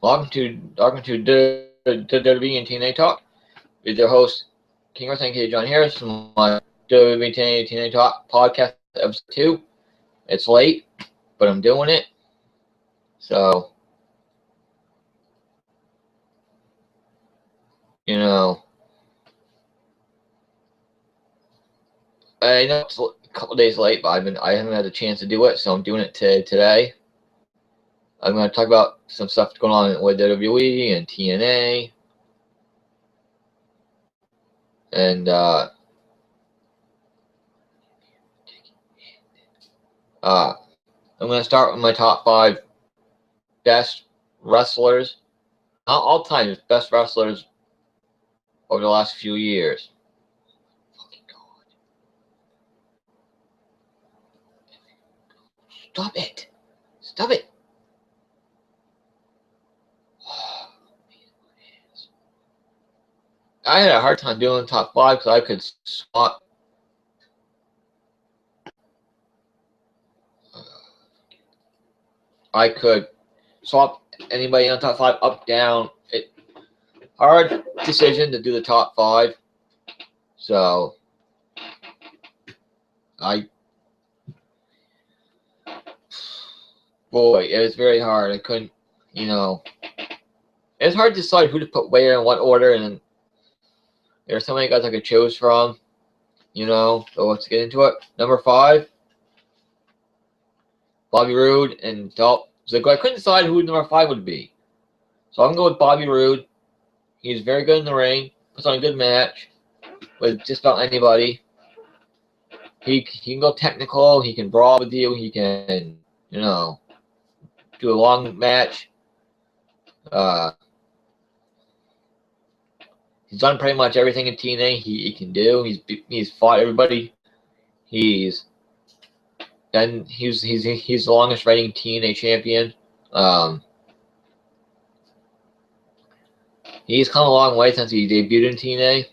Welcome to the WWE and TNA Talk with your host King Wrestling K. John Harris. My WWE TNA Talk podcast episode 2. It's late, but I'm doing it. So I know it's a couple days late, but I haven't had a chance to do it, so I'm doing it today. I'm going to talk about some stuff going on with WWE and TNA. And I'm going to start with my top 5 best wrestlers, not all time, best wrestlers over the last few years. Fucking God. Stop it. Stop it. I had a hard time doing top 5 because I could swap. I could swap anybody on top 5 up, down. Hard decision to do the top 5. So boy, it was very hard. I couldn't, it's hard to decide who to put where in what order, and there are so many guys I could choose from, so let's get into it. Number 5, Bobby Roode and Dolph Ziggler. I couldn't decide who number 5 would be, so I'm going to go with Bobby Roode. He's very good in the ring, puts on a good match with just about anybody. He can go technical, he can brawl with you, he can, do a long match. He's done pretty much everything in TNA he can do. He's fought everybody. He's the longest reigning TNA champion. He's come a long way since he debuted in TNA.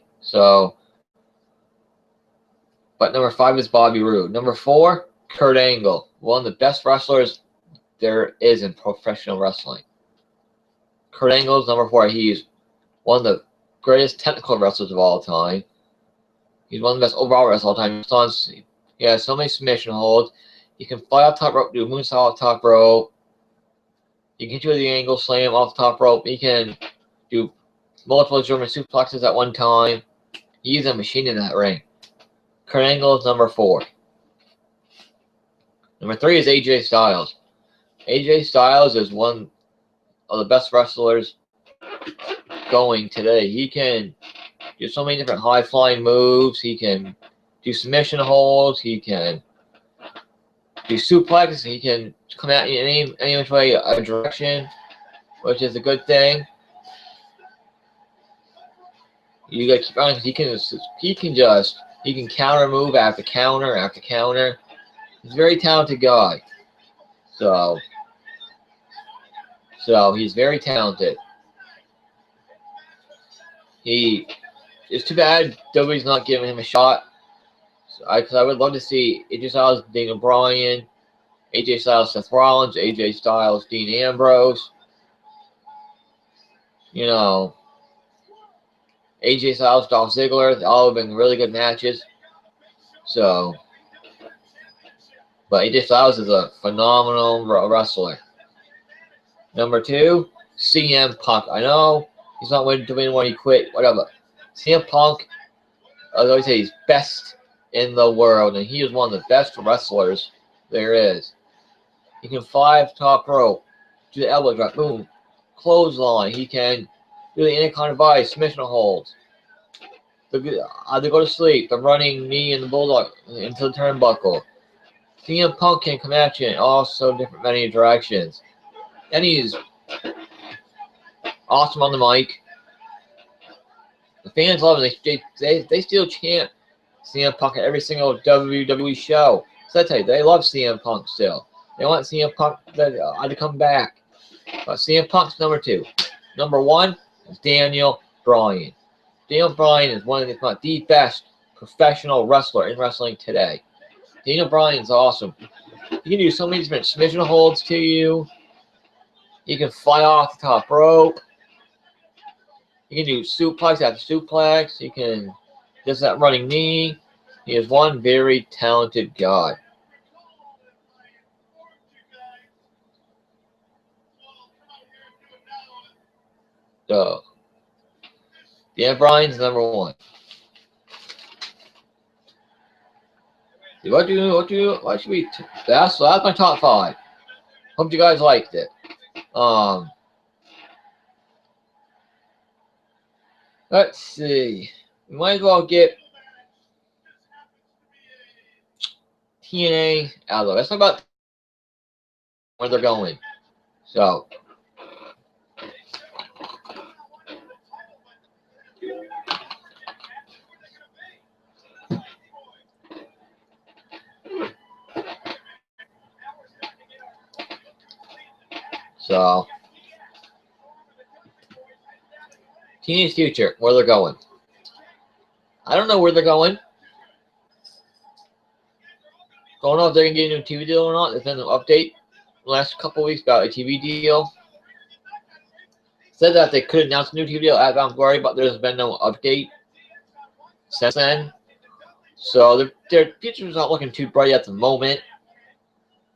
But number 5 is Bobby Roode. Number 4, Kurt Angle, one of the best wrestlers there is in professional wrestling. Kurt Angle is number 4. He's one of the greatest technical wrestlers of all time. He's one of the best overall wrestlers of all time. He has so many submission holds. He can fly off top rope, do a moonsault off top rope. He can hit you with the angle slam off the top rope. He can do multiple German suplexes at one time. He's a machine in that ring. Kurt Angle is number 4. Number 3 is AJ Styles. AJ Styles is one of the best wrestlers going today. He can do so many different high-flying moves. He can do submission holds. He can do suplexes. He can come at you in any which way a direction, which is a good thing. You gotta keep on because he can counter move after counter after counter. He's a very talented guy. So he's very talented. It's too bad WWE's not giving him a shot. Because I would love to see AJ Styles, Daniel Bryan, AJ Styles, Seth Rollins, AJ Styles, Dean Ambrose. AJ Styles, Dolph Ziggler, all have been really good matches. But AJ Styles is a phenomenal wrestler. Number 2, CM Punk. I know he's not winning when he quit, whatever. CM Punk, I always say he's best in the world, and he is one of the best wrestlers there is. He can fly off top rope, do the elbow drop, boom, clothesline. He can do the Anaconda Vice, submission holds. They go to sleep, the running knee and the bulldog into the turnbuckle. CM Punk can come at you in also different many directions. And he's awesome on the mic. The fans love him. They still chant CM Punk at every single WWE show. So I tell you, they love CM Punk still. They want CM Punk to come back. But CM Punk's number 2. Number 1 is Daniel Bryan. Daniel Bryan is one of, if not the best professional wrestler in wrestling today. Daniel Bryan's awesome. He can do so many different submission holds to you. You can fly off the top rope. You can do suplex after suplex. You can just that running knee. He is one very talented guy. So, yeah, Bryan's #1. What should we? That's my top 5. Hope you guys liked it. Let's see. We might as well get TNA out of there. Let's talk about where they're going. So, TNA's future, where they're going. I don't know where they're going. Don't know if they're going to get a new TV deal or not. There's been an update the last couple of weeks about a TV deal. Said that they could announce a new TV deal at Bound for Glory, but there's been no update since then. So their future's not looking too bright at the moment.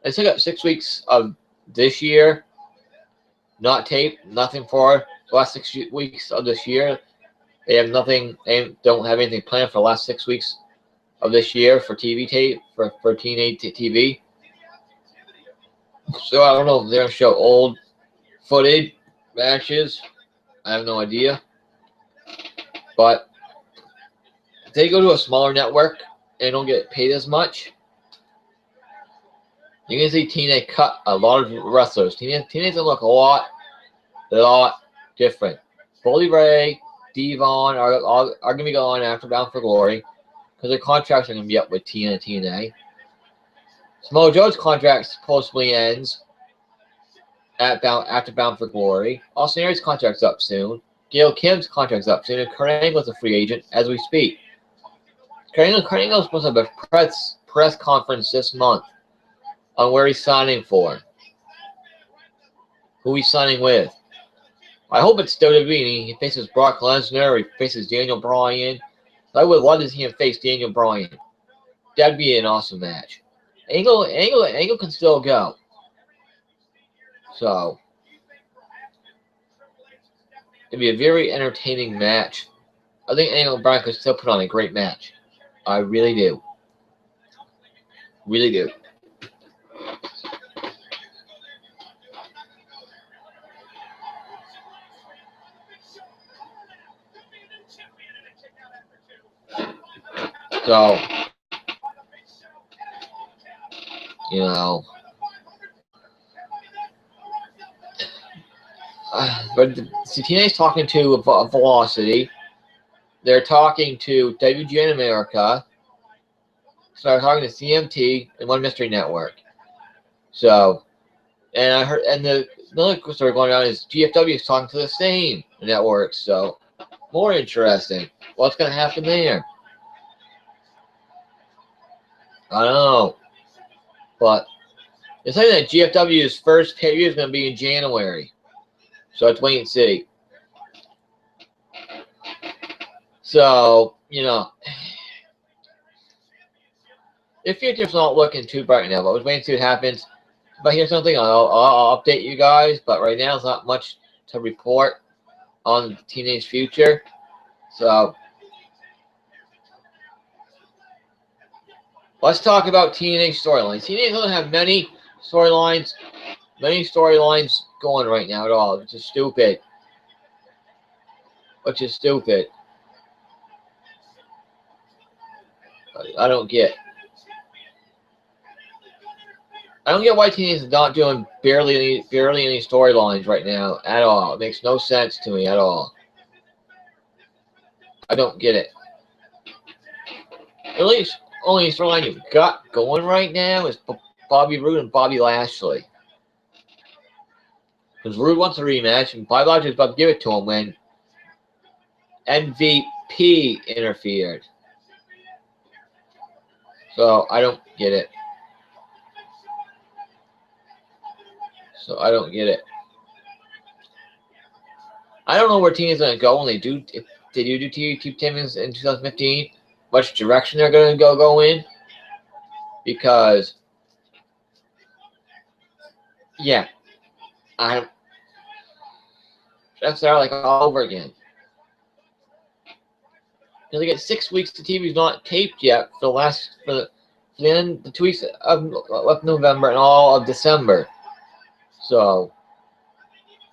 They still got 6 weeks of this year. Not taped, nothing for the last 6 weeks of this year. They have nothing. They don't have anything planned for the last 6 weeks of this year for TV tape for TNA TV. So I don't know if they're gonna show old footage matches. I have no idea. But if they go to a smaller network and don't get paid as much, you can see TNA cut a lot of wrestlers. TNA's gonna look a lot different. Bully Ray, Devon are gonna be gone after Bound for Glory because their contracts are gonna be up with TNA. Samoa Joe's contract supposedly ends after Bound for Glory. Austin Aries' contract's up soon. Gail Kim's contract's up soon, and Kurt Angle's a free agent as we speak. Kurt Angle's supposed to have a press conference this month on where he's signing for, who he's signing with. I hope it's WWE. He faces Brock Lesnar, or he faces Daniel Bryan. I would love to see him face Daniel Bryan. That'd be an awesome match. Angle can still go. So it'd be a very entertaining match. I think Angle and Bryan could still put on a great match. I really do. Really do. So, you know, but TNA's talking to Velocity. They're talking to WGN America. So they're talking to CMT and One Mystery Network. So, and I heard, and the other story going on is GFW is talking to the same network. So, more interesting. What's going to happen there? I don't know. But it's saying that GFW's first pay-per-view is going to be in January. So let's wait and see. So, you know, the future's not looking too bright now, but let's wait and see what happens. If I hear something, I'll update you guys. But right now, there's not much to report on the teenage future. So, let's talk about teenage storylines. Teenage doesn't have many storylines going right now at all, which is stupid. I don't get. I don't get why teenagers are not doing barely any storylines right now at all. It makes no sense to me at all. I don't get it. At least only storyline you've got going right now is Bobby Roode and Bobby Lashley. Because Roode wants a rematch, and Bobby Lashley is about to give it to him when MVP interfered. So I don't get it. I don't know where TNA is going to go when they do. If they do TV tapings in 2015, which direction they're going to go in, because yeah, I that's there like all over again. Because they get 6 weeks. The TV's not taped yet for the end the 2 weeks of November and all of December. So,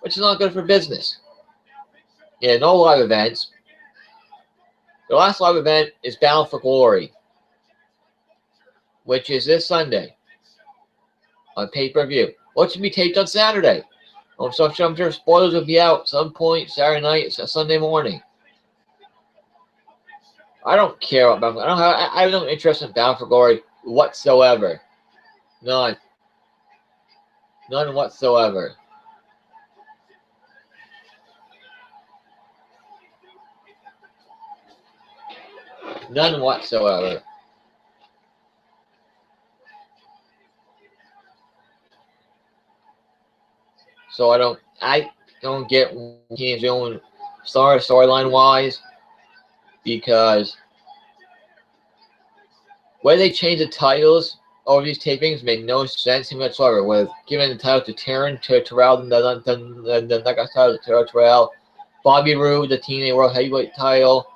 which is not good for business. Yeah, no live events. The last live event is Battle for Glory, which is this Sunday on pay-per-view. What should be taped on Saturday? So I'm sure spoilers will be out some point Saturday night, it's Sunday morning. I don't care about Battle. I have no interest in Battle for Glory whatsoever. None. None whatsoever. None whatsoever. So I don't get Keenan's own storyline wise, because when they change the titles over these tapings made no sense whatsoever. With giving the title to Taryn to Terrell, then the next title to Terrell, Bobby Roode the TNA World Heavyweight title,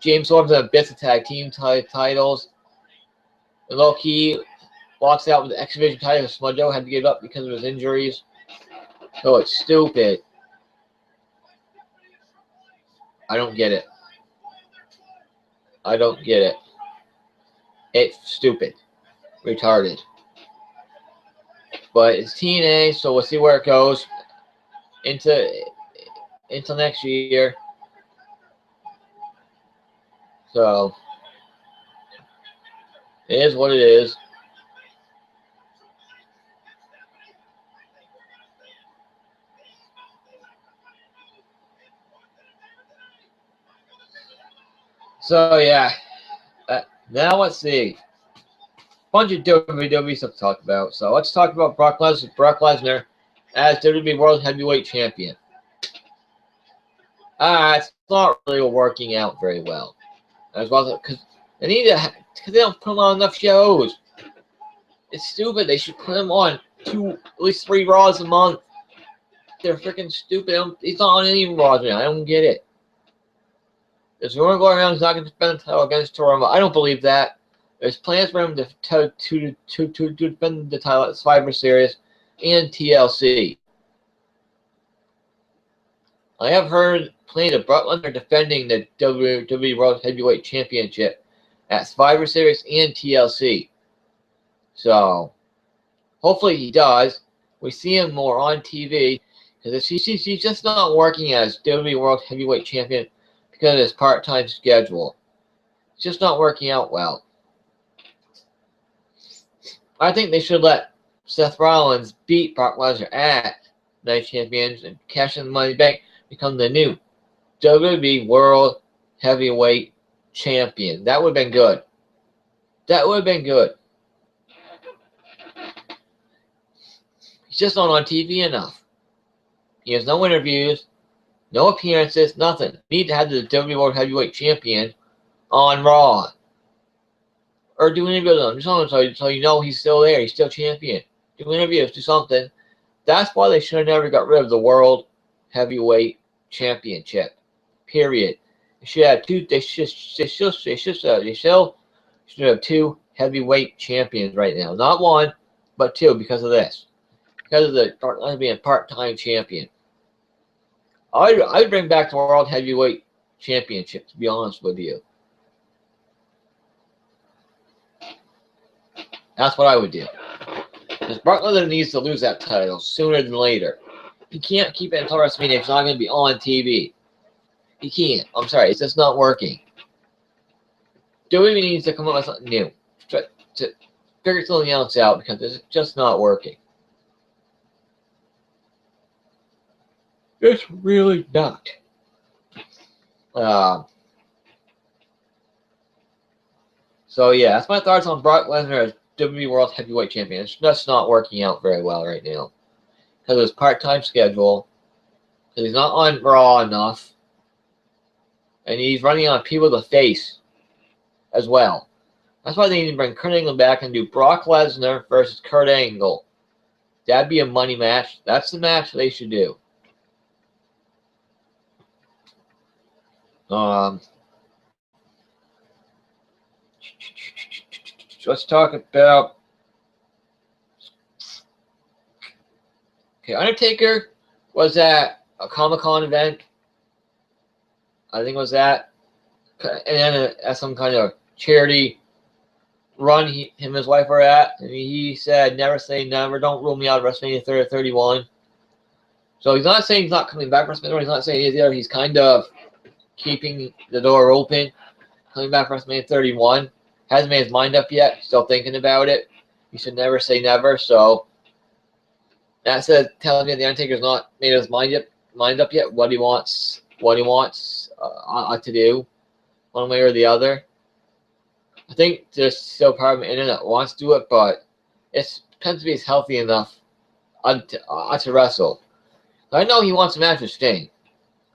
James Storm's and Abyss tag team titles, and Low-Key walks out with the X Division title. Smudjo had to give up because of his injuries. So it's stupid. I don't get it. I don't get it. It's stupid. Retarded. But it's TNA, so we'll see where it goes into next year. So it is what it is. So yeah, now let's see. Bunch of WWE stuff to talk about. So let's talk about Brock Lesnar as WWE World Heavyweight Champion. It's not really working out very well. As well because they don't put him on enough shows. It's stupid. They should put him on at least 3 Raws a month. They're freaking stupid. He's not on any Raws now. I don't get it. There's rumor going around he's not going to defend the title against Torama. I don't believe that. There's plans for him to defend the title at Survivor Series and TLC. I have heard plans of Brock Lesnar defending the WWE World Heavyweight Championship at Survivor Series and TLC. So, hopefully he does. We see him more on TV because he's just not working as WWE World Heavyweight Champion because of his part-time schedule. It's just not working out well. I think they should let Seth Rollins beat Brock Lesnar at Night Champions and cash in the money bank, become the new WWE World Heavyweight Champion. That would have been good. That would have been good. He's just not on TV enough. He has no interviews, no appearances, nothing. Need to have the WWE World Heavyweight Champion on Raw. Or do interviews with him, so you know he's still there, he's still champion. Do interviews, do something. That's why they should have never got rid of the World Heavyweight Championship. Period. They should have two. They should have 2 heavyweight champions right now. Not 1, but 2 because of this. Because of the being a part-time champion. I'd bring back the World Heavyweight Championship, to be honest with you. That's what I would do. Because Brock Lesnar needs to lose that title sooner than later. He can't keep it until WrestleMania if he's not going to be on TV. He can't. I'm sorry. It's just not working. WWE needs to come up with something new. To figure something else out because it's just not working. It's really not. So yeah, that's my thoughts on Brock Lesnar as WWE World Heavyweight Champion. It's just not working out very well right now because of his part-time schedule because he's not on Raw enough, and he's running on people to face as well. That's why they need to bring Kurt Angle back and do Brock Lesnar versus Kurt Angle. That'd be a money match. That's the match they should do. Let's talk about. Okay, Undertaker was at a Comic-Con event. I think it was that. And then at some kind of charity run him and his wife were at. And he said, never say never. Don't rule me out of WrestleMania 31. So he's not saying he's not coming back for WrestleMania. He's not saying he's there. He's kind of keeping the door open. Coming back for WrestleMania 31. Hasn't made his mind up yet. Still thinking about it. He should never say never. So that says telling me the Undertaker's not made his mind up yet. What he wants to do, one way or the other. I think there's still part of the internet that wants to do it, but it depends if he's healthy enough to wrestle. I know he wants a match with Sting.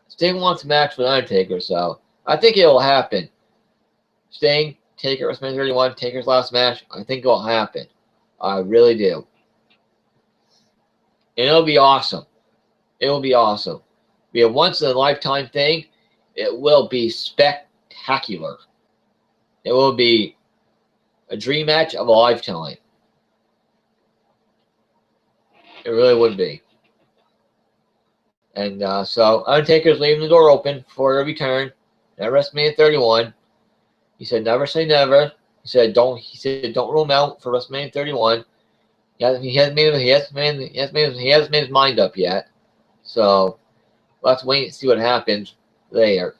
Sting wants a match with Undertaker, so I think it will happen. Sting, Taker, WrestleMania 31, Taker's last match. I think it will happen. I really do. And it'll be awesome. It will be awesome. It'll be a once-in-a-lifetime thing. It will be spectacular. It will be a dream match of a lifetime. It really would be. And so Undertaker's leaving the door open for a return at WrestleMania 31. He said, "Never say never." He said, "Don't rule him out for WrestleMania 31." He hasn't made his mind up yet. So let's wait and see what happens there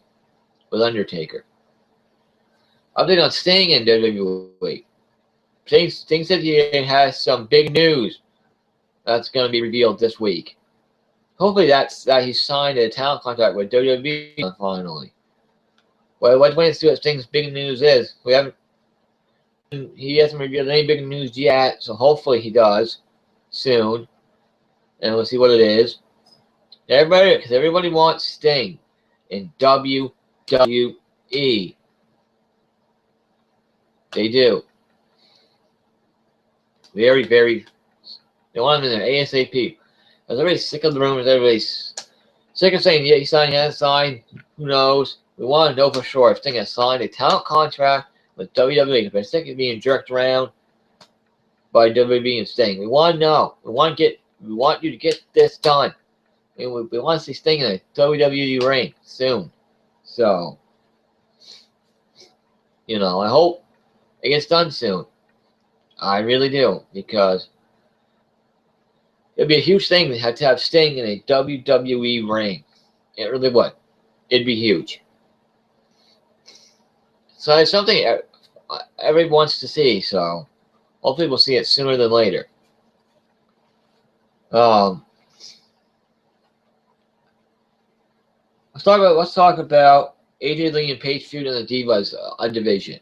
with Undertaker. Update on Sting in WWE. Sting said he has some big news that's going to be revealed this week. Hopefully that's that he signed a talent contract with WWE finally. Well, let's wait and see what Sting's big news is. He hasn't revealed any big news yet, so hopefully he does soon. And we'll see what it is. Everybody wants Sting in WWE. They do. Very, very. They want him in there ASAP. Because everybody's sick of the rumors. Everybody's sick of saying, yeah, he signed, he hasn't signed. Who knows? We want to know for sure if Sting has signed a talent contract with WWE. Because we're sick of being jerked around by WWE and Sting. We want to know. We want you to get this done. We want to see Sting in a WWE ring soon. So, I hope it gets done soon. I really do, because it'd be a huge thing to have Sting in a WWE ring. It really would. It'd be huge. So it's something everyone wants to see. So hopefully we'll see it sooner than later. Let's talk about AJ Lee and Paige feud in the Divas division.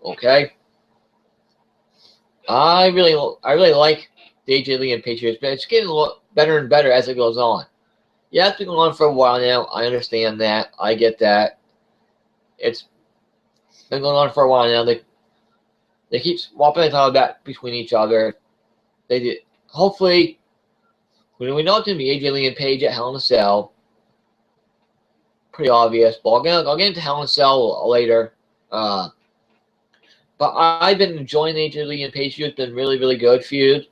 Okay. I really like the AJ Lee and Paige feud, but it's getting a lot better and better as it goes on. Yeah, it's been going on for a while now. I understand that. I get that. It's been going on for a while now. They keep swapping the title back between each other. They did. Hopefully, we know it's going to be AJ Lee and Paige at Hell in a Cell. Pretty obvious. But I'll get into Hell in a Cell later. But I've been enjoying the AJ Lee and Paige feud. It's been really, really good feud.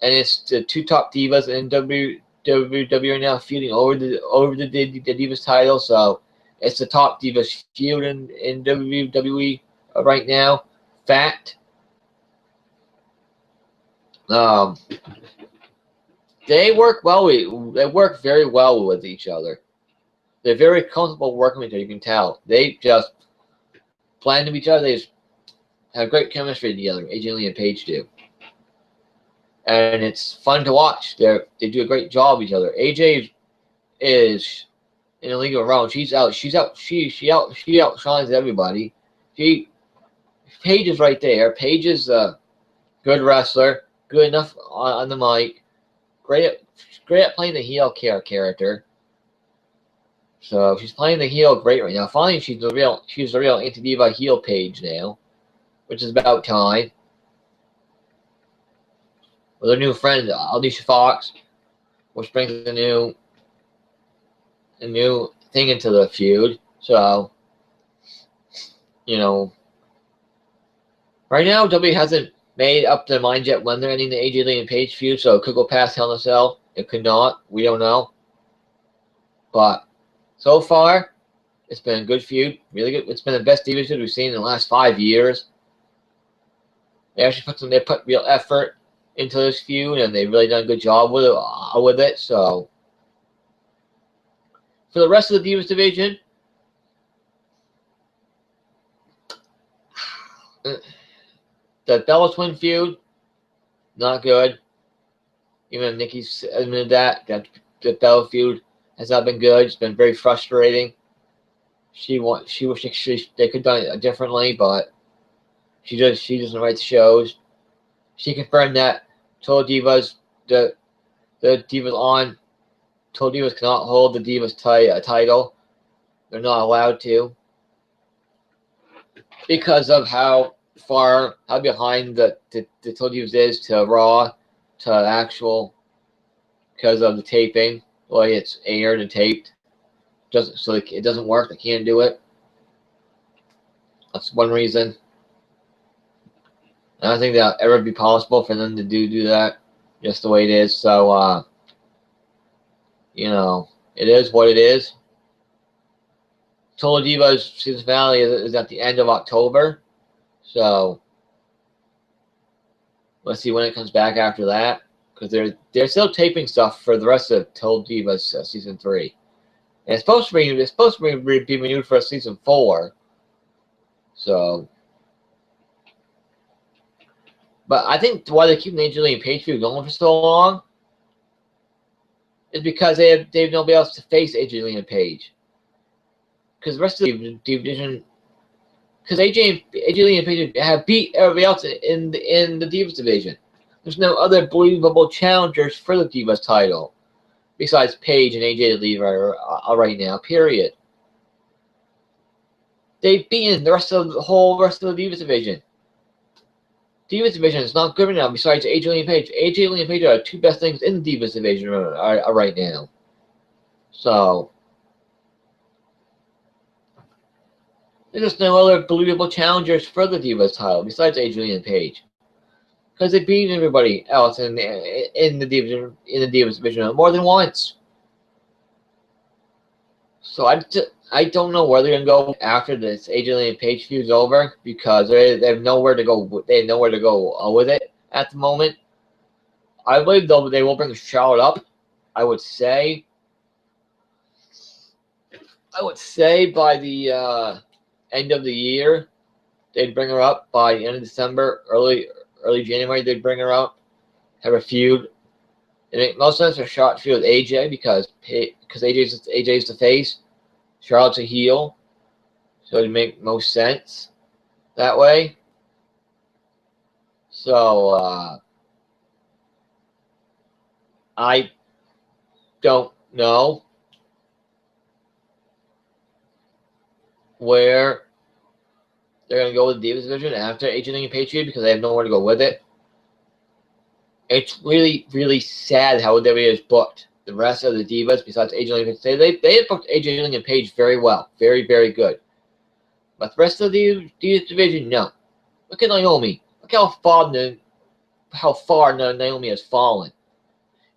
And it's the two top divas in WWE are now feuding over the Divas title. So it's the top Divas feud in WWE right now. Fact. They work well. They work very well with each other. They're very comfortable working with each other. You can tell. They just blend with each other. They just have great chemistry together. AJ Lee and Paige do. And it's fun to watch. They do a great job with each other. AJ is in a league of her own. She outshines everybody. Paige is right there. Paige is a good wrestler, good enough on the mic, great at playing the heel character. So she's playing the heel great right now. Finally, she's the real anti-diva heel Paige now, which is about time. With her new friend Alicia Fox, which brings a new thing into the feud. So, you know, right now WWE hasn't made up their mind yet when they're ending the AJ Lee and Paige feud. So it could go past Hell in a Cell. It could not. We don't know. But so far, it's been a good feud. Really good. It's been the best Divas feud we've seen in the last 5 years. They actually put real effort into this feud, and they've really done a good job with it. So for the rest of the Divas division, the Bella Twin feud, not good. Even Nikki's admitted that the Bella feud has not been good. It's been very frustrating. She wished they could have done it differently, but she doesn't write the shows. She confirmed that Total Divas, the Divas on Total Divas cannot hold the Divas title. They're not allowed to because of how behind the Total Divas is to Raw to actual, because of the taping, the way it's aired and taped. So it doesn't work. They can't do it. That's one reason. I don't think that'll ever be possible for them to do that, just the way it is. So, you know, it is what it is. Total Divas season finale is at the end of October. So, let's see when it comes back after that. Because they're still taping stuff for the rest of Total Divas season 3. And it's supposed to be renewed for season 4. So, but I think why they keep the AJ Lee and Paige feud going for so long is because they have nobody else to face AJ Lee and Paige. Because the rest of the division, because AJ Lee and Paige have beat everybody else in the Divas division. There's no other believable challengers for the Divas title besides Paige and AJ Lee right now. Period. They've beaten the rest of the Divas division. Divas division is not good right now besides AJ Lee and Paige. AJ Lee and Paige are the two best things in the Divas division right now. So, there's just no other believable challengers for the Divas title besides AJ Lee and Paige. Because they beat everybody else in the Divas division more than once. So I don't know where they're gonna go after this AJ Lee and Paige feud's over, because they have nowhere to go. They have nowhere to go with it at the moment. I believe they will bring Charlotte up. I would say by the end of the year, they'd bring her up. By the end of December, early January, they'd bring her up, have a feud. It makes most sense for Charlotte to feud with AJ because AJ's the face, Charlotte's a heel, so it'd make most sense that way. So I don't know where they're going to go with the Divas division after AJ Lee and Paige feud, because they have nowhere to go with it. It's really, really sad how WWE has booked the rest of the Divas besides AJ Lee and Paige. They have booked AJ Lee and Paige very well. Very, very good. But the rest of the Divas division, no. Look at Naomi. Look how far Naomi has fallen.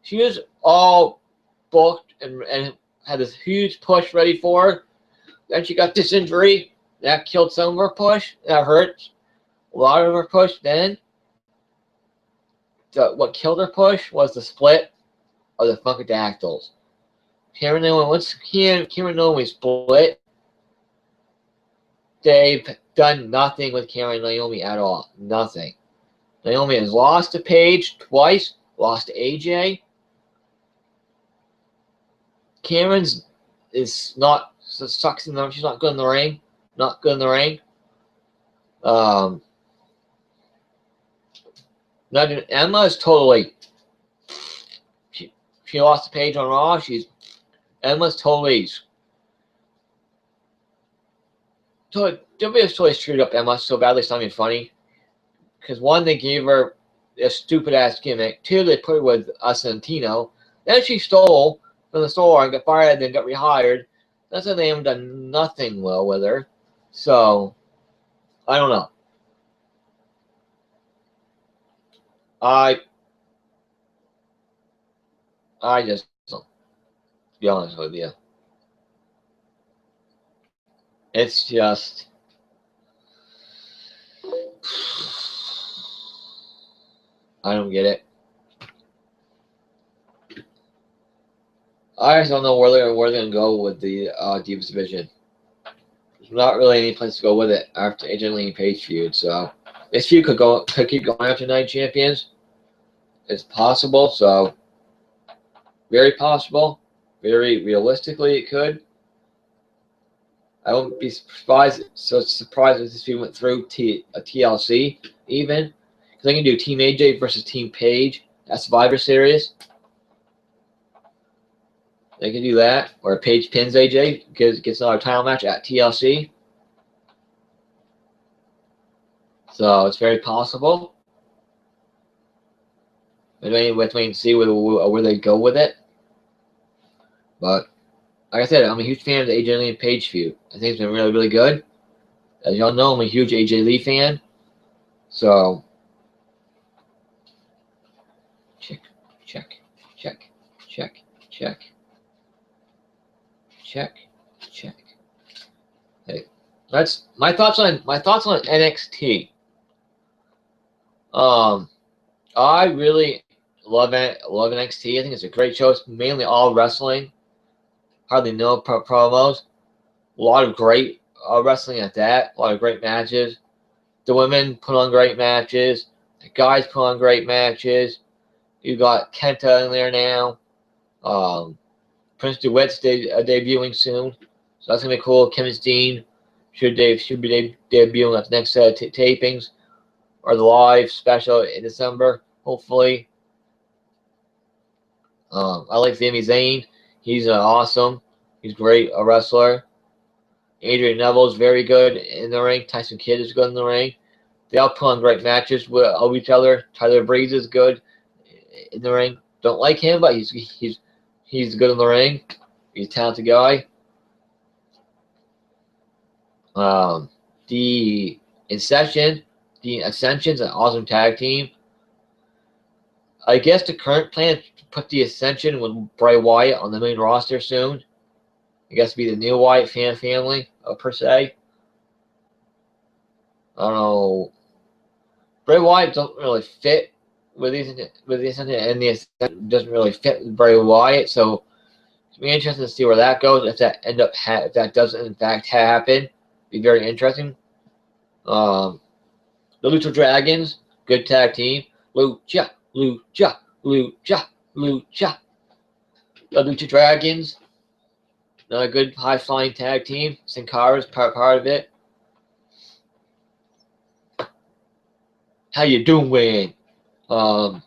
She was all booked and had this huge push ready for her. Then she got this injury. That killed some of her push. That hurt a lot of her push then. What killed her push was the split of the Funkadactyls. Once Cameron Naomi split, they've done nothing with Cameron Naomi at all. Nothing. Naomi has lost to Paige twice, lost to AJ. Cameron's is not sucks in the. She's not good in the ring. Not good in the ring. Emma is totally. she lost to Paige on Raw. Emma's totally WWE's totally screwed up Emma so badly. It's not even funny. Because one, they gave her a stupid ass gimmick. Two, they put her with Santino. Then she stole from the store and got fired and then got rehired. That's why they haven't done nothing well with her. So, I don't know. I just don't. To be honest with you. It's just. I don't get it. I just don't know where they're going to go with the Divas division. There's not really any place to go with it after AJ Lee and Paige feud. So this feud could keep going after Night Champions. It's possible. So very possible. Very realistically, it could. I wouldn't be surprised. So surprised if this feud went through TLC even. Because they can do Team AJ versus Team Paige at Survivor Series. They can do that. Or Paige pins AJ, gets another title match at TLC. So it's very possible. But wait and see where they go with it. But like I said, I'm a huge fan of the AJ Lee and Paige feud. I think it's been really, really good. As y'all know, I'm a huge AJ Lee fan. So check. Hey, that's my thoughts on NXT. I really love NXT. I think it's a great show. It's mainly all wrestling. Hardly no promos. A lot of great wrestling at that. A lot of great matches. The women put on great matches. The guys put on great matches. You got Kenta in there now. Prince DeWitt's debuting soon, so that's gonna be cool. Kevin Steen should be debuting at the next tapings or the live special in December, hopefully. I like Sami Zayn. He's awesome. He's great, a wrestler. Adrian Neville's very good in the ring. Tyson Kidd is good in the ring. They all put on great matches with each other. Tyler Breeze is good in the ring. Don't like him, but he's good in the ring. He's a talented guy. The Ascension's an awesome tag team. I guess the current plan is to put the Ascension with Bray Wyatt on the main roster soon. I guess to be the new Wyatt family, per se. I don't know. Bray Wyatt don't really fit with the Ascension, and the Ascension doesn't really fit with Bray Wyatt. So it's be interesting to see where that goes. If that does in fact happen, be very interesting. The Lucha Dragons, good tag team. Lucha. The Lucha Dragons, another good high-flying tag team. Sin Cara's part of it. How you doing? The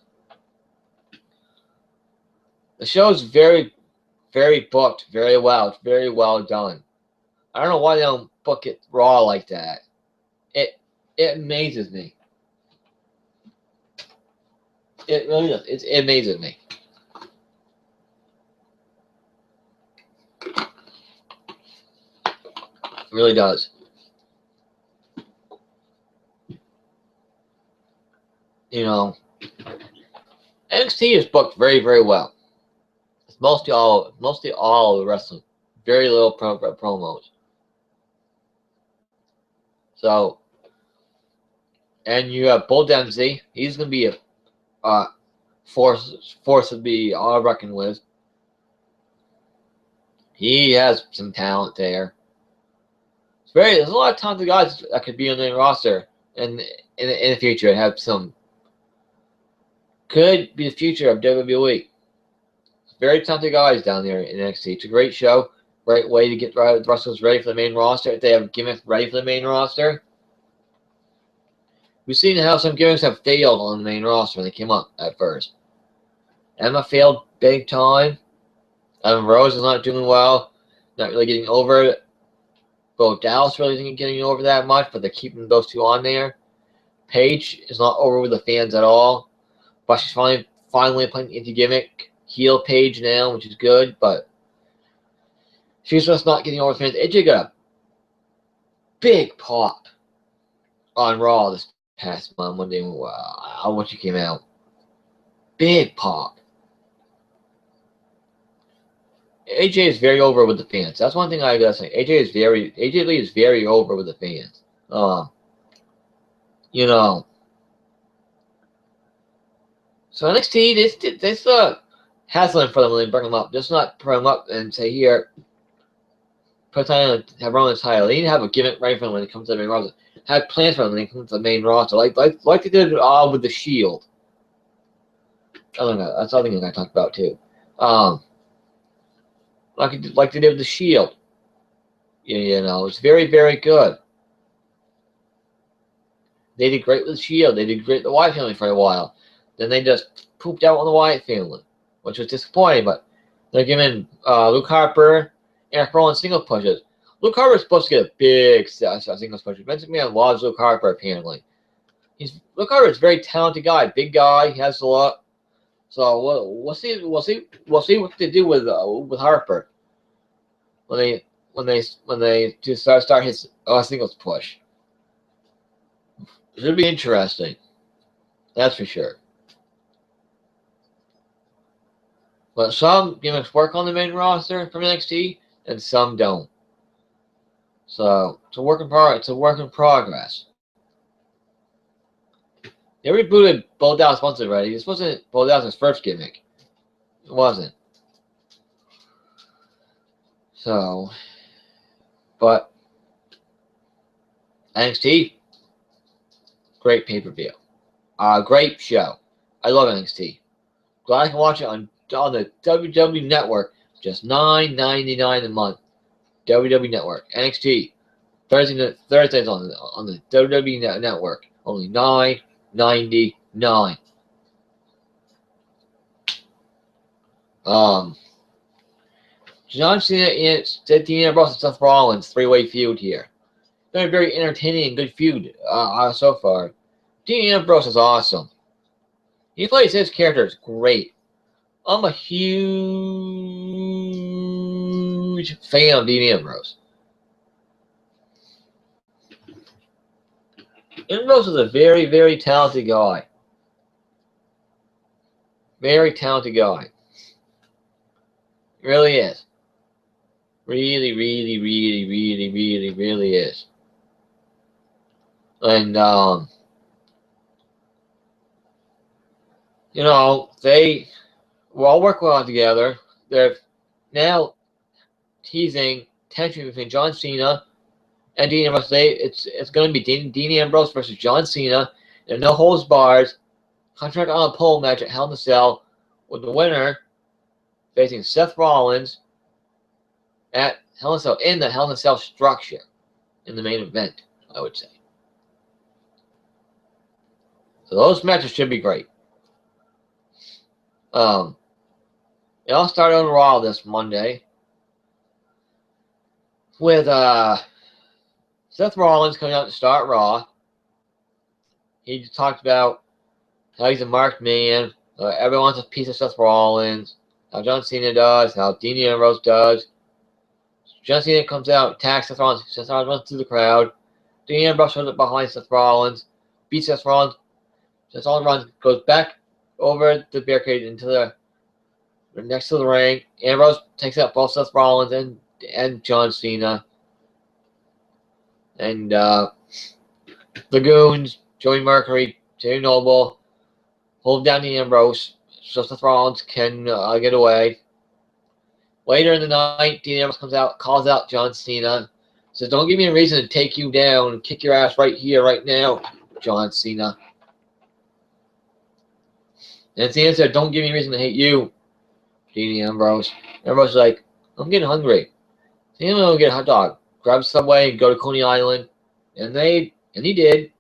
show's very, very booked, very well. It's very well done. I don't know why they don't book it raw like that. It amazes me. It really does. It amazes me. It really does. You know, NXT is booked very, very well. It's mostly all the wrestling. Very little promos. So, and you have Bull Dempsey. He's gonna be a force to be reckoned with. He has some talent there. There's a lot of talented guys that could be on the roster in the future and have some. Could be the future of WWE. Very talented guys down there in NXT. It's a great show. Great way to get the wrestlers ready for the main roster. If they have gimmicks ready for the main roster. We've seen how some gimmicks have failed on the main roster when they came up at first. Emma failed big time. Rose is not doing well. Not really getting over it. Bo Dallas really isn't getting over that much, but they're keeping those two on there. Paige is not over with the fans at all, but she's finally playing into gimmick heel Paige now, which is good, but she's just not getting over fans. AJ got a big pop on Raw this past Monday when she came out. Big pop. AJ is very over with the fans. That's one thing I gotta say. AJ Lee is very over with the fans. You know. So NXT, they still hassling for them when they bring them up. Just not bring them up and say, here, put time have Roman title. They need to have a gimmick ready for them when it comes to the main roster. Have plans for them when it comes to the main roster, like they did with the Shield. That's the other thing I talked about too. Like they did with the Shield. You know, it's very, very good. They did great with the Shield. They did great with the Wyatt family for a while. Then they just pooped out on the Wyatt family, which was disappointing. But they're giving Luke Harper, Eric Rowan single pushes. Luke Harper is supposed to get a big singles push. Vince McMahon loves Luke Harper apparently. Luke Harper is a very talented guy, big guy. He has a lot. So we'll see what they do with Harper when they do start his singles push. It should be interesting. That's for sure. But some gimmicks work on the main roster from NXT, and some don't. So it's a work in progress. It's a work in progress. They rebooted Bo Dallas once already. This wasn't Bo Dallas' first gimmick. It wasn't. So, but NXT, great pay-per-view. Great show. I love NXT. Glad I can watch it on the WWE Network. Just $9.99 a month. WWE Network. NXT. Thursdays on the WWE Network. Only $9.99. John Cena and Dean Ambrose and Seth Rollins three-way feud here. Been a very entertaining and good feud so far. Dean Ambrose is awesome. He plays his characters great. I'm a huge fan of Dean Ambrose. Ambrose is a very, very talented guy. Very talented guy. He really is. Really, really, really, really, really, really is. And, you know, they will all work well together. They're now teasing tension between John Cena and Dean Ambrose. It's going to be Dean Ambrose versus John Cena in a no holds barred contract on a pole match at Hell in a Cell, with the winner facing Seth Rollins at Hell in a Cell, in the Hell in a Cell structure in the main event, I would say. So those matches should be great. It all started on Raw this Monday with Seth Rollins coming out to start Raw. He talked about how he's a marked man. Everyone wants a piece of Seth Rollins. How John Cena does. How Dean Ambrose does. John Cena comes out, attacks Seth Rollins. Seth Rollins runs through the crowd. Dean Ambrose shows up behind Seth Rollins. Beats Seth Rollins. Seth Rollins runs, goes back over the barricade into the next to the ring. Ambrose takes out both Seth Rollins and John Cena. And the Goons, Joey Mercury, Jay Noble, hold down the Ambrose so Seth Rollins can get away. Later in the night, Dean Ambrose comes out, calls out John Cena, says, "Don't give me a reason to take you down and kick your ass right here, right now, John Cena." And Cena said, "Don't give me a reason to hate you, Dean Ambrose." Ambrose is like, "I'm getting hungry." Cena will get a hot dog, grab a Subway, and go to Coney Island. And he did.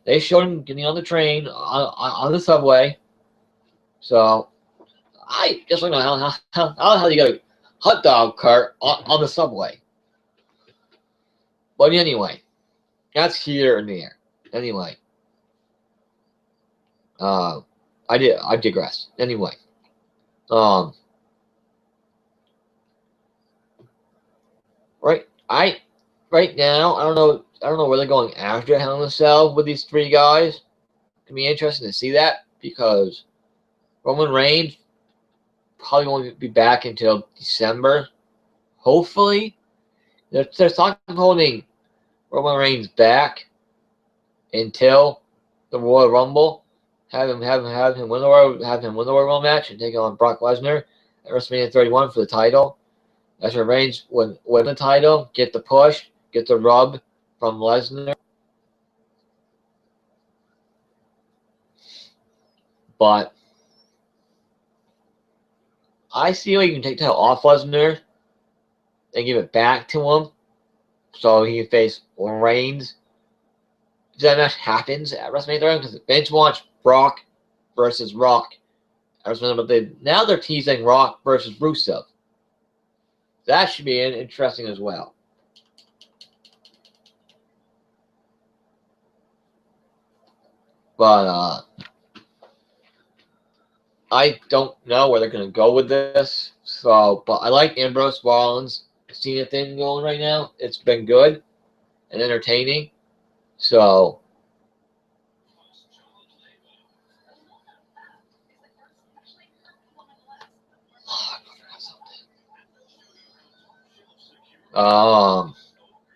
They showed him getting on the train, on the Subway. So, I just don't know how you get a hot dog cart on the subway. But anyway, that's here and there. Anyway, I digress. Anyway, right now, I don't know where they're going after Hell in a Cell with these three guys. It's gonna be interesting to see that because Roman Reigns probably won't be back until December. Hopefully, they're talking holding Roman Reigns back until the Royal Rumble. Have him win the Royal Rumble match and take on Brock Lesnar at WrestleMania 31 for the title. That's where Reigns win the title, get the push, get the rub from Lesnar. But I see how you can take the title off Lesnar and give it back to him so he can face Reigns. If that match happens at WrestleMania 31, because Vince wants Brock versus Rock. But now they're teasing Rock versus Rusev. That should be interesting as well. But I don't know where they're going to go with this. So, but I like Ambrose Rollins Cena thing going right now. It's been good and entertaining. So,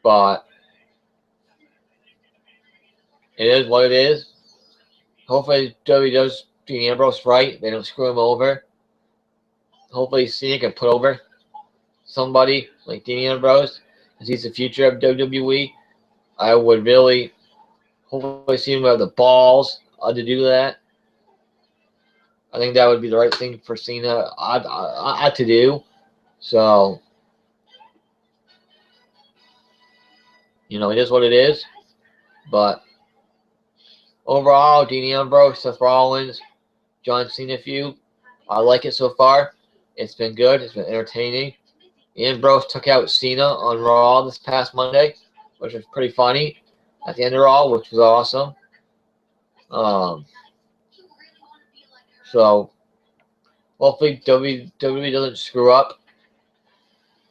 but it is what it is. Hopefully, WWE does Dean Ambrose right. They don't screw him over. Hopefully, Cena can put over somebody like Dean Ambrose, because he's the future of WWE. I would really hopefully see him have the balls to do that. I think that would be the right thing for Cena to do. So, it is what it is. But overall, Dean Ambrose, Seth Rollins, John Cena feud, I like it so far. It's been good. It's been entertaining. Ambrose took out Cena on Raw this past Monday, which was pretty funny at the end of Raw, which was awesome. So hopefully WWE doesn't screw up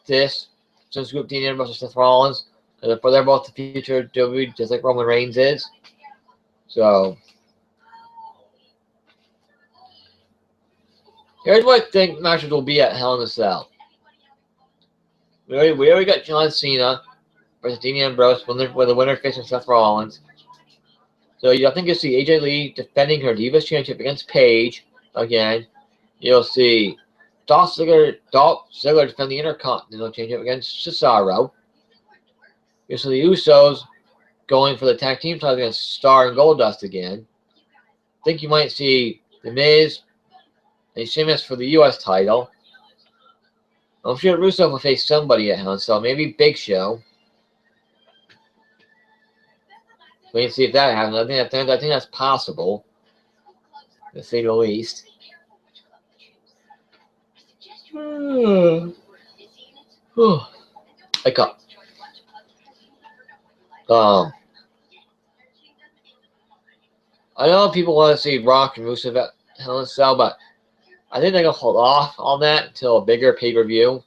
this. Doesn't screw up Dean Ambrose and Seth Rollins. But they're both the future of WWE, just like Roman Reigns is. So here's what I think matches will be at Hell in a Cell. We already got John Cena versus Dean Ambrose with the winner facing Seth Rollins. So I think you'll see AJ Lee defending her Divas Championship against Paige again. You'll see Dolph Ziggler defend the Intercontinental Championship against Cesaro. You'll see the Usos going for the tag team title against Star and Goldust again. I think you might see The Miz and Sheamus for the U.S. title. I'm sure Rusev will face somebody at Hell in a Cell, maybe Big Show. We can see if that happens. I think that's possible, to say the least. Wake up. I know people want to see Rock and Rusev at Hell in a Cell, but I think they're going to hold off on that until a bigger pay-per-view.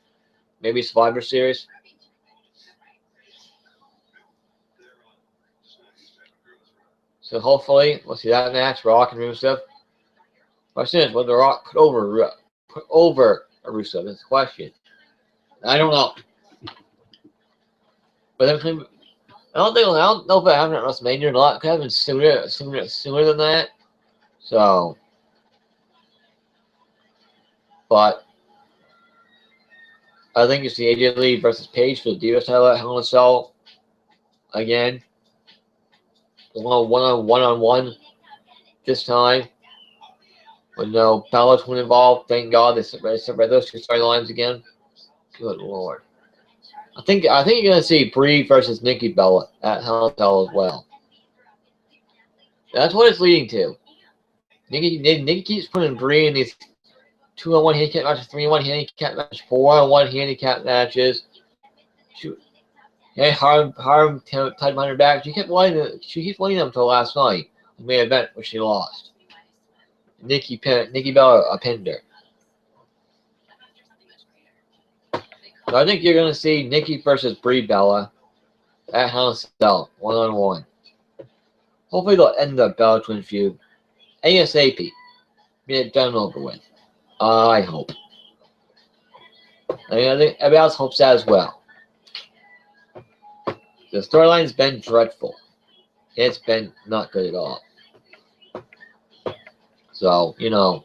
Maybe Survivor Series. So hopefully we'll see that match, Rock and Rusev. Question is, whether Rock put over a Rusev? That's the question. I don't know. But I don't know if it happened at WrestleMania or not. It could have been sooner than that. So, but I think you see AJ Lee versus Paige for the Divas title at Hell in a Cell again. One-on-one this time. With no Bella Twin involved. Thank God they separate those two storylines again. Good Lord. I think you're gonna see Brie versus Nikki Bella at Hell in a Cell as well. That's what it's leading to. Nikki keeps putting Brie in these 2-on-1 handicap matches, 3-on-1 handicap matches, 4-on-1 handicap matches. Hey, Harlem title behind her back. She keeps winning them until last night, the main event, which she lost. Nikki Bella pinned her. So I think you're gonna see Nikki versus Brie Bella at Hell in a Cell, 1-on-1. Hopefully they'll end the Bella Twin feud ASAP. Get it done and over with. I hope. I think everybody else hopes that as well. The storyline's been dreadful. It's been not good at all. So, you know,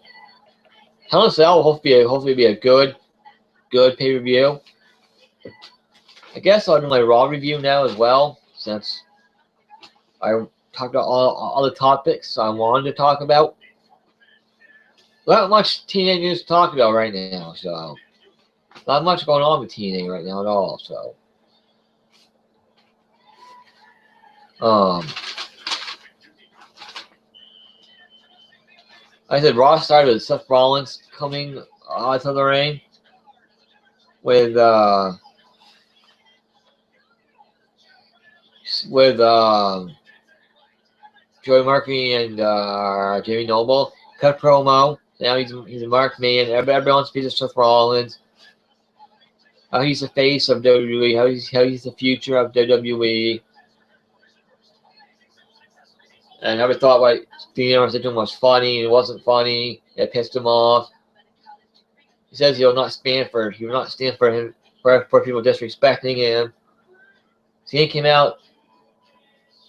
Hell in a Cell will hopefully be a good pay-per-view. I guess I'll do my Raw review now as well, since I talked about all the topics I wanted to talk about. Not much TNA news to talk about right now, so not much going on with TNA right now at all, so. Like I said, Raw started with Seth Rollins coming out to the ring with Joey Murphy and Jamie Noble. Cut promo. Now he's a marked man. Everyone speaks of Seth Rollins. How he's the face of WWE. How he's the future of WWE. And I never thought what Dean Ambrose did to him was funny. It wasn't funny. It pissed him off. He says he will not stand for people disrespecting him. Cena came out.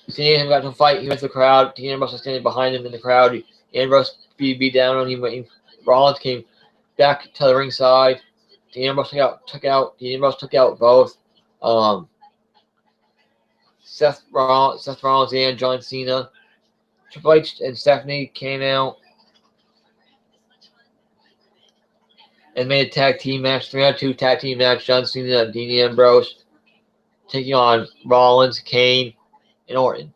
Cena and him got to fight. He went to the crowd. Dean Ambrose was standing behind him in the crowd. Ambrose beat down on him. Rollins came back to the ringside. Dean Ambrose took out both Seth Rollins and John Cena. Triple H and Stephanie came out and made a tag team match, 3-on-2 tag team match. John Cena and Dean Ambrose taking on Rollins, Kane, and Orton.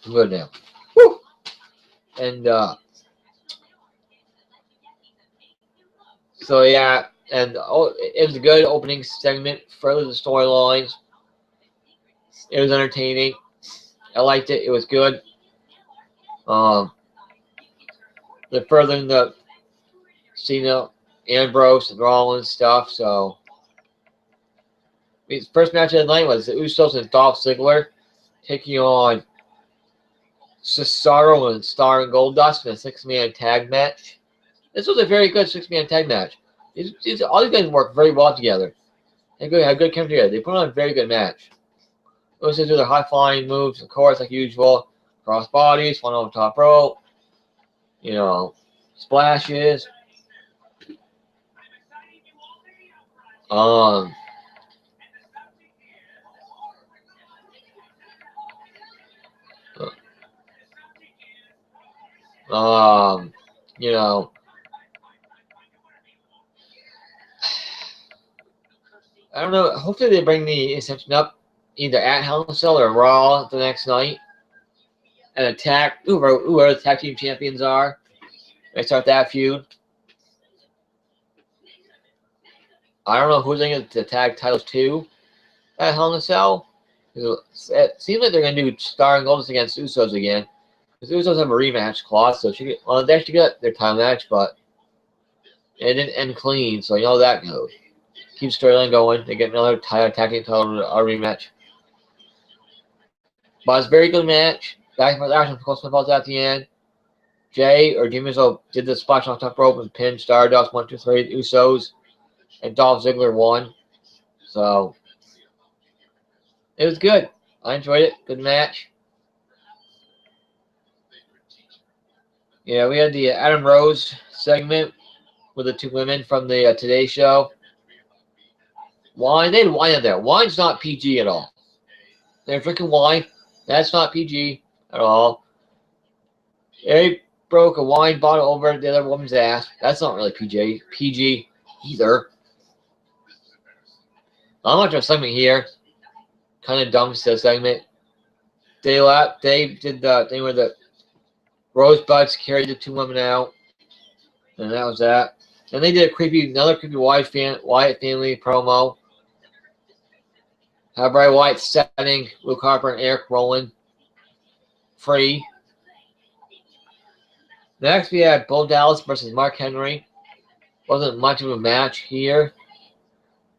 I'm good now. Woo! And so yeah, and it was a good opening segment. Further the storylines. It was entertaining. I liked it. It was good. They're furthering the Cena, Ambrose, and Rollins stuff. So the first match of the night was the Usos and Dolph Ziggler taking on Cesaro and Star and Goldust in a 6-man tag match. This was a very good 6-man tag match. All these guys work very well together. They have good chemistry together. They put on a very good match. Those guys do their high-flying moves, of course, like usual. Cross bodies, one over top rope. You know, splashes. You know, I don't know. Hopefully they bring the Ascension up either at Hell in a Cell or Raw the next night and attack whoever the tag team champions are. They start that feud. I don't know who's going to tag titles to at Hell in a Cell. It seems like they're going to do Star and Goldust against Usos again. Because Usos have a rematch clause, so they actually got their title match, but it didn't end clean, so you know how that goes. Keep storyline going. They get another tag team title rematch. But it's a very good match. Back and forth action, close falls at the end. Jay or Jimmy Uso did the splash off top rope and pinned Stardust 1, 2, 3. Usos and Dolph Ziggler won. So it was good. I enjoyed it. Good match. Yeah, we had the Adam Rose segment with the two women from the Today Show. Wine, they had wine in there. Wine's not PG at all. They're drinking wine. That's not PG at all. They broke a wine bottle over the other woman's ass. That's not really PG either. Not much of a segment here. Kind of dumb segment. They did the thing where the Rosebuds carried the two women out, and that was that. And they did another creepy Wyatt family promo. How Bray Wyatt setting Luke Harper and Eric Rowan free. Next, we had Bo Dallas versus Mark Henry. Wasn't much of a match here.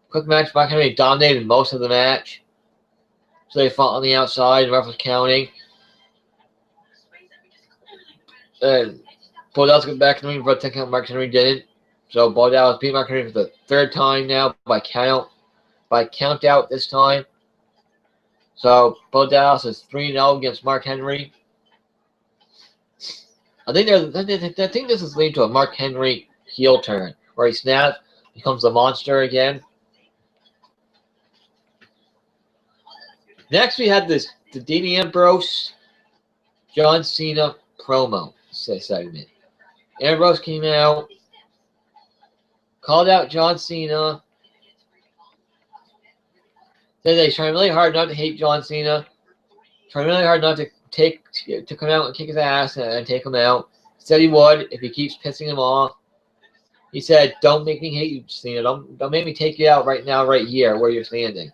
Quick match. Mark Henry dominated most of the match. So they fought on the outside. Ref was counting. And Bo Dallas got back in the ring for a 10 count. Mark Henry didn't. So Bo Dallas beat Mark Henry for the third time now by count out this time. So Bo Dallas is 3-0 against Mark Henry. I think this is leading to a Mark Henry heel turn where he snaps, becomes a monster again. Next, we had the Dean Ambrose, John Cena promo segment. Ambrose came out, called out John Cena. Said he's trying really hard not to hate John Cena, trying really hard not to come out and kick his ass and take him out. He said he would if he keeps pissing him off. He said, "Don't make me hate you, Cena. Don't make me take you out right now, right here, where you're standing."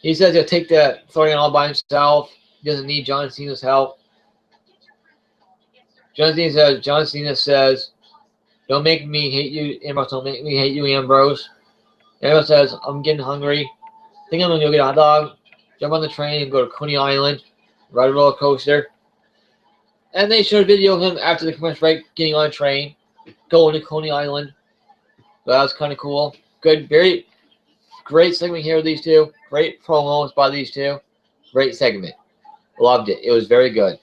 He says he'll take the authority all by himself. He doesn't need John Cena's help. John Cena says, "Don't make me hate you, Ambrose. Don't make me hate you, Ambrose." Ambrose says, "I'm getting hungry. I think I'm going to go get a hot dog, jump on the train, and go to Coney Island, ride a roller coaster." And they showed a video of him after the commercial break getting on a train, going to Coney Island. So that was kind of cool. Good, very great segment here with these two. Great promos by these two. Great segment. Loved it. It was very good.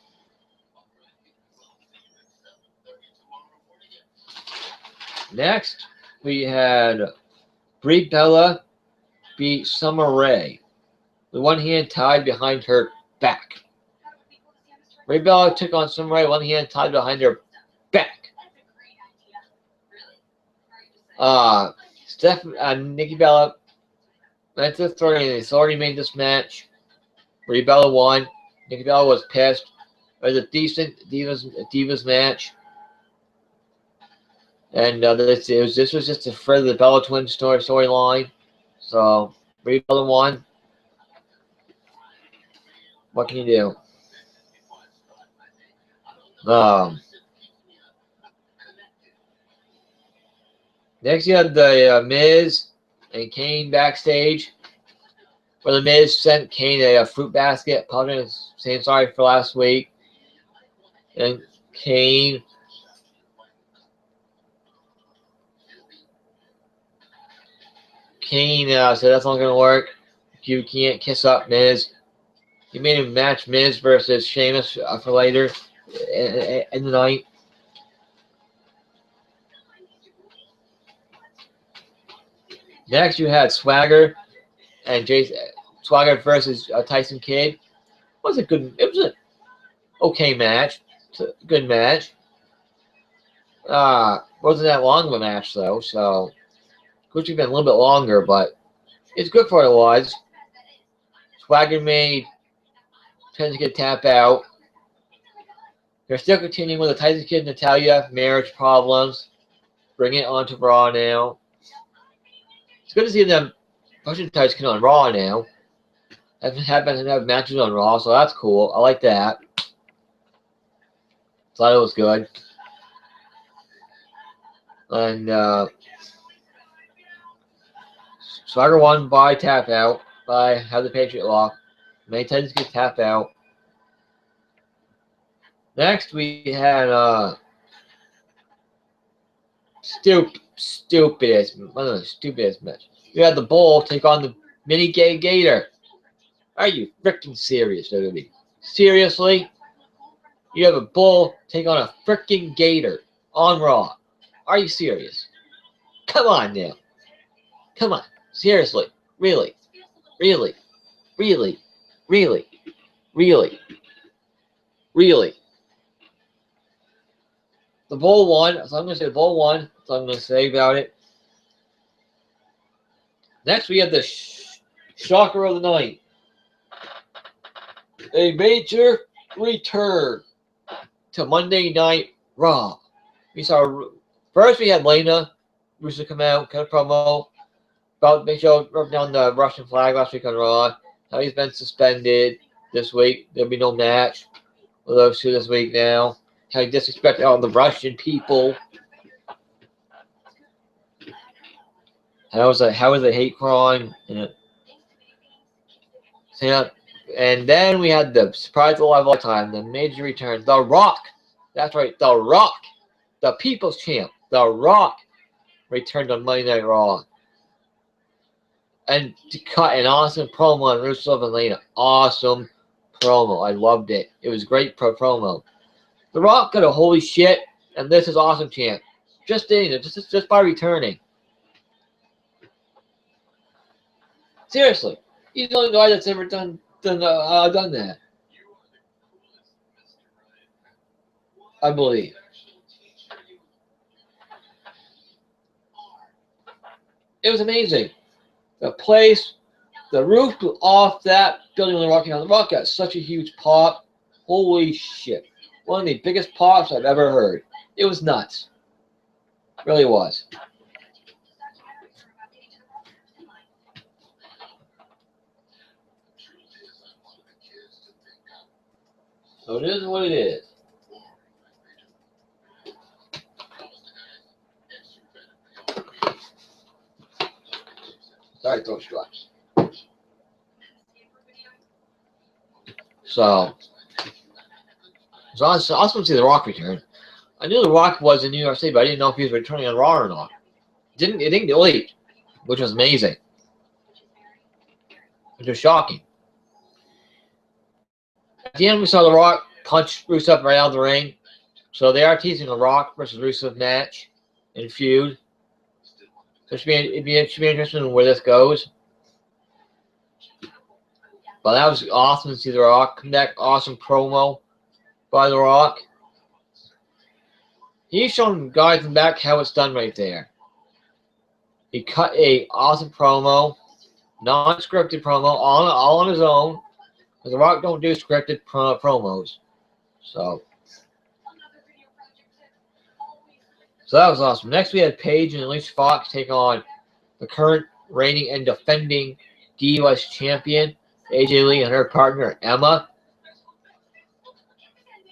Next, we had Brie Bella beat Summer Rae with one hand tied behind her back. Brie Bella took on Summer Rae, one hand tied behind her back. Nikki Bella went to the authority, and the authority made this match. Brie Bella won. Nikki Bella was pissed. It was a decent Divas match. And this was just a further the Bella Twin storyline. So Brie Bella won. What can you do? Next, you had the Miz and Kane backstage, where the Miz sent Kane a fruit basket, saying sorry for last week. And Kane said that's not going to work. You can't kiss up Miz. He made him match Miz versus Sheamus for later in the night. Next, you had Swagger and Swagger versus Tyson Kidd. It was an okay match. It's a good match. Wasn't that long of a match though, so could have been a little bit longer, but it's good for what it was. Swagger made Tyson Kidd tap out. They're still continuing with the Tyson Kidd and Natalya marriage problems. Bring it onto Raw now. It's good to see them pushing Tyson Kidd on Raw now. Haven't had matches on Raw, so that's cool. I like that. Thought it was good. And Swagger won by tap out by have the Patriot lock. Many times get tap out. Next we had stupidest match. We had the Bull take on the mini gay Gator. Are you freaking serious, WWE? Seriously? You have a Bull take on a freaking Gator on Raw. Are you serious? Come on now. Come on. Seriously. Really? Really? Really? Really? Really? Really? The Bull won. So I'm going to say the Bull won. That's all I'm going to say about it. Next, we have the Shocker of the night. A major return to Monday Night Raw. We saw first we had Lana Russo come out, cut a promo about Big Show broke down the Russian flag last week on Raw. How he's been suspended this week. There'll be no match with those two this week now. How he disrespected all the Russian people. How was a hate crime? And then we had the surprise of all time, the major return, The Rock. That's right, The Rock, the People's Champ, The Rock, returned on Monday Night Raw. And to cut an awesome promo on Rusev and Lana. Awesome promo. I loved it. It was great promo. The Rock got a holy shit, and this is awesome chant. Just by returning. Seriously, he's the only guy that's ever done that. I believe. It was amazing. The place, the roof blew off that building on the Rock. The Rock got such a huge pop. Holy shit. One of the biggest pops I've ever heard. It was nuts. It really was. So it is what it is. Sorry, throat drops. So it's awesome to see The Rock return. I knew The Rock was in New York City, but I didn't know if he was returning on Raw or not. It didn't delete, which was amazing. Which was shocking. At the end, we saw The Rock punch Rusev right out of the ring. So they are teasing a Rock versus Rusev match and feud. So it should be interesting in where this goes. But that was awesome to see The Rock come back. Awesome promo by The Rock. He's showing guys in the back how it's done right there. He cut a awesome promo, non-scripted promo, all on his own. The Rock don't do scripted promos. So that was awesome. Next, we had Paige and Alicia Fox take on the current reigning and defending Divas champion, AJ Lee, and her partner, Emma.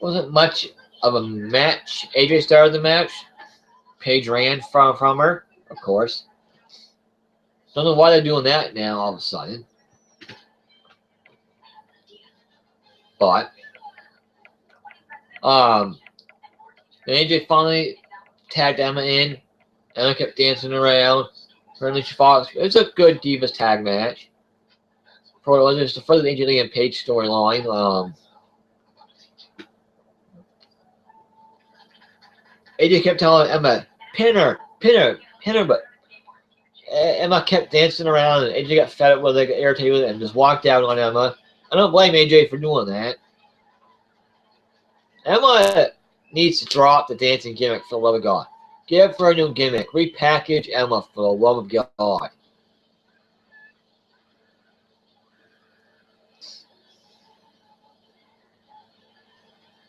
Wasn't much of a match. AJ started the match. Paige ran from her, of course. Don't know why they're doing that now all of a sudden. But AJ finally tagged Emma in. Emma kept dancing around. Her and Alicia Fox. It was a good Divas tag match. For what it was, for the AJ Lee and Paige storyline. AJ kept telling Emma, pin her, but Emma kept dancing around, and AJ got fed up with it, got irritated with it, and just walked out on Emma. I don't blame AJ for doing that. Emma needs to drop the dancing gimmick for the love of God. Give her a new gimmick. Repackage Emma for the love of God.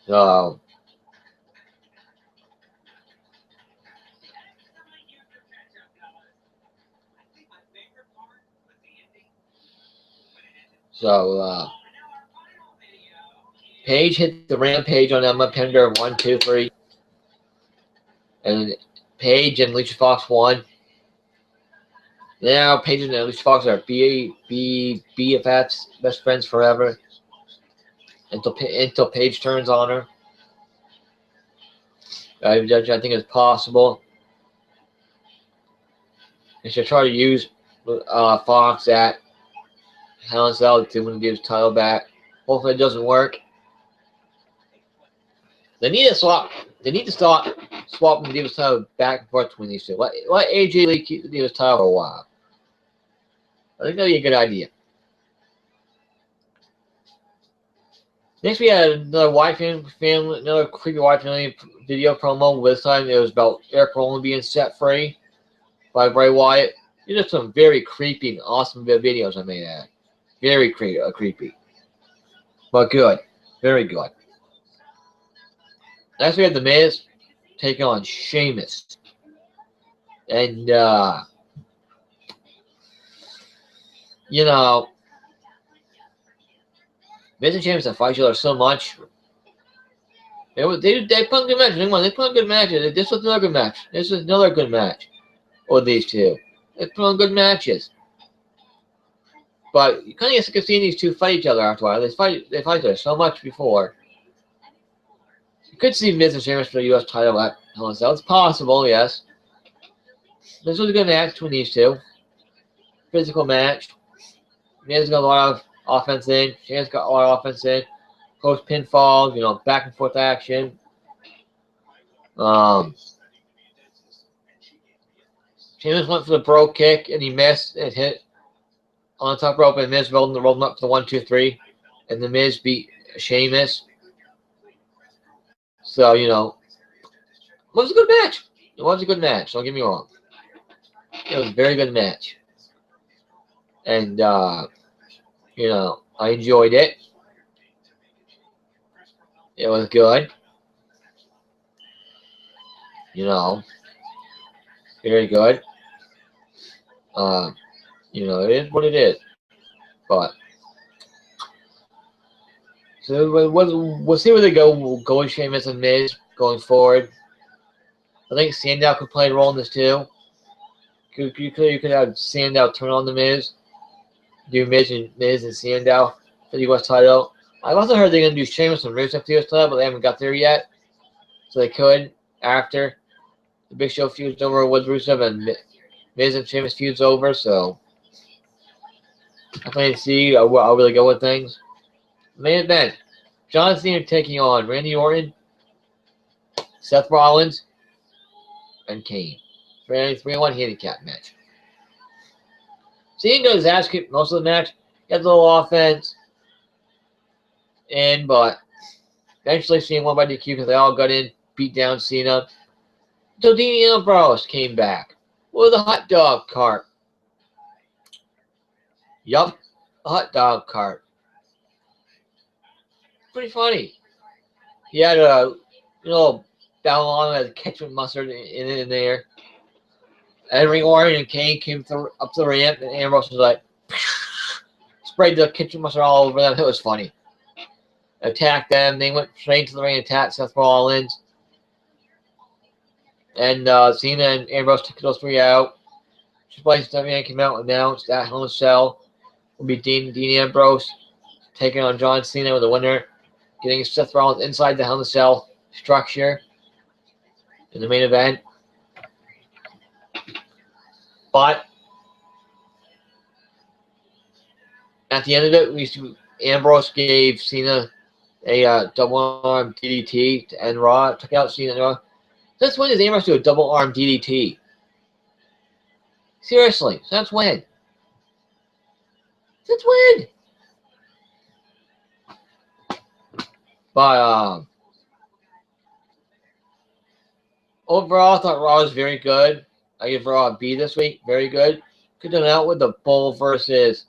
So Paige hit the rampage on Emma, pinned her 1, 2, 3. And Paige and Alicia Fox won. Now Paige and Alicia Fox are BFFs, best friends forever. Until Paige turns on her. I think it's possible. And she'll try to use Fox at Hell in a Cell to win the title back. Hopefully it doesn't work. They need to swap. They need to stop swapping the Divas title back and forth between these two. Let AJ Lee keep the Divas title for a while. I think that'd be a good idea. Next, we had another another creepy White family video promo. This time, it was about Eric Rowan being set free by Bray Wyatt. These are some very creepy and awesome videos I made at. Very creepy. But good. Very good. Next we have The Miz taking on Sheamus. And, you know, Miz and Sheamus have fought each other so much. They put on good matches. They put on good matches. This was another good match. This was another good match with these two. They put on good matches. But you kind of get sick of seeing these two fight each other after a while. They fight each other so much before. You could see Miz and Sheamus for the U.S. title at Hell in a Cell. It's possible, yes. This was a good match between these two. Physical match. Miz got a lot of offense in. Sheamus got a lot of offense in. Close pinfall, you know, back and forth action. Sheamus went for the bro kick and he missed and hit on the top rope, and Miz rolled him up to the 1, 2, 3, and the Miz beat Sheamus. So, you know, it was a good match. It was a good match. Don't get me wrong. It was a very good match, and you know, I enjoyed it. It was good. You know, very good. You know, it is what it is. But so we'll see where they go. We'll go with Sheamus and Miz going forward. I think Sandow could play a role in this too. You could have Sandow turn on the Miz, do Miz and Sandow for the U.S. title. I've also heard they're going to do Sheamus and Rusev for the U.S. title, but they haven't got there yet. So they could after the Big Show feud's over with Rusev and Miz and Sheamus feud's over. So I plan to see how I'll really go with things. Main event: John Cena taking on Randy Orton, Seth Rollins, and Kane. 3-1 handicap match. Cena got his ass kicked most of the match. He had a little offense. But eventually Cena won by DQ because they all got in, beat down Cena. Until Dean Ambrose came back with a hot dog cart. Yup, a hot dog cart. Pretty funny. He had a little ballon with ketchup mustard in there. Henry Orton and Kane came up the ramp, and Ambrose was like, sprayed the ketchup mustard all over them. It was funny. Attacked them. They went straight to the ring and attacked Seth Rollins. And Cena and Ambrose took those three out. Triple H and came out and announced that Hell in a Cell will be Dean Ambrose taking on John Cena with the winner, getting Seth Rollins inside the Hell in a Cell structure in the main event. But at the end of it, Ambrose gave Cena a double arm DDT to end Raw. Took out Cena and Raw. Since when does Ambrose do a double arm DDT? Seriously, since when? Since when? But overall, I thought Raw was very good. I give Raw a B this week. Very good. Could have done out with the Bull versus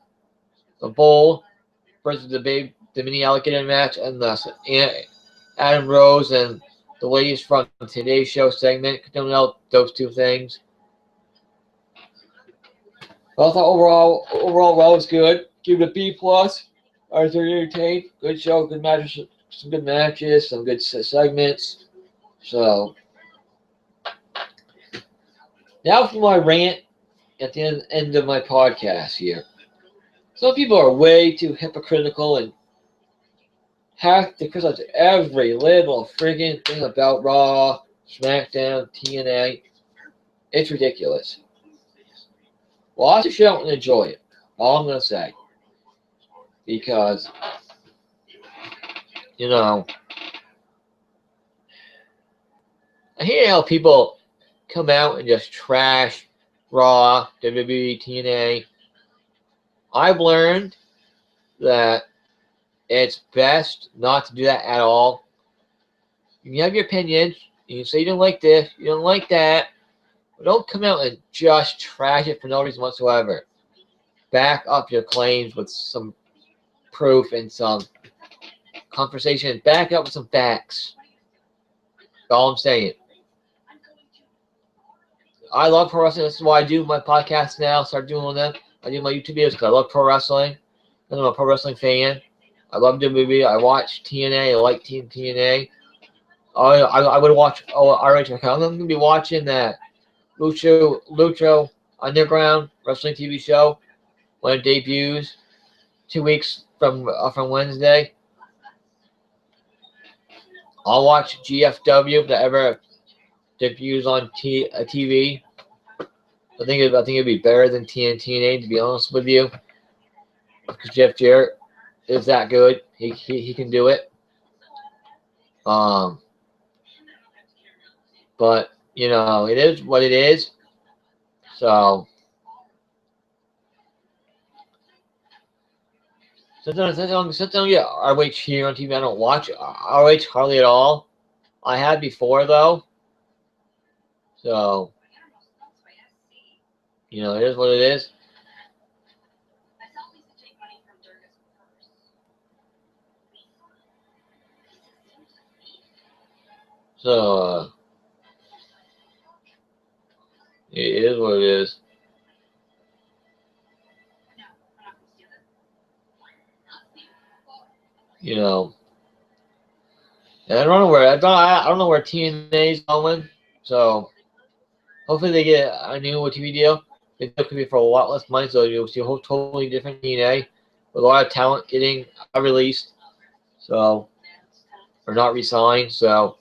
the mini alligator match, and the Adam Rose and the ladies from today's show segment. Could have done out those two things. But I thought overall Raw was good. Give it a B+. I was very entertained. Good show, good matches, some good matches, some good segments. So now for my rant at the end of my podcast here. Some people are way too hypocritical and have to criticize every little friggin' thing about Raw, SmackDown, TNA. It's ridiculous. Watch the show and enjoy it. All I'm going to say. Because, you know, I hear how people come out and just trash Raw, WWE, TNA. I've learned that it's best not to do that at all. You can have your opinions. You can say you don't like this, you don't like that. Don't come out and just trash it for no reason whatsoever. Back up your claims with some proof and some conversation. Back up with some facts. That's all I'm saying. I love pro wrestling. This is why I do my podcast now. Start doing them. I do my YouTube videos because I love pro wrestling. I'm a pro wrestling fan. I love WWE. I watch TNA. I like TNA. I would watch. Oh, alright. I'm going to be watching that Lucha Underground wrestling TV show when it debuts 2 weeks from Wednesday. I'll watch GFW if that ever debuts on TV. I think it'd be better than TNA, to be honest with you, because Jeff Jarrett is that good. He can do it. But you know, it is what it is. So sometimes I don't get ROH here on TV. I don't watch ROH hardly at all. I had before though. So you know, it is what it is. So it is what it is. You know, and I don't know where I don't know where TNA is going. So hopefully they get a new TV deal. It could be for a lot less money, so you'll see a whole totally different TNA with a lot of talent getting released. So or not re-signed. So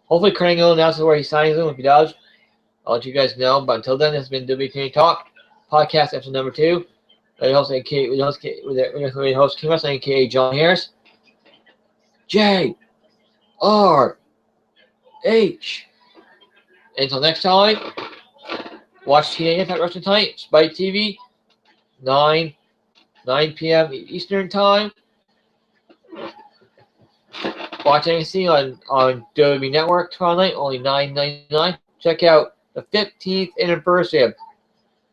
hopefully Kurt Angle announces where he signs them. If he does, I'll let you guys know. But until then, this has been WTN Talk podcast episode number 2. With host King Wrestling, aka John Harris. JRH. Until next time, watch TNA Impact Wrestling tonight, Spike TV, 9 p.m. Eastern Time. Watch NXT on WWE Network tomorrow night, only $9.99. Check out the 15th anniversary of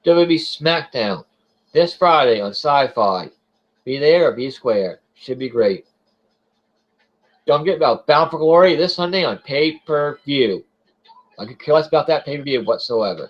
WWE SmackDown this Friday on Sci-Fi. Be there or be square. Should be great. Don't forget about Bound for Glory this Sunday on pay-per-view. I could care less about that pay-per-view whatsoever.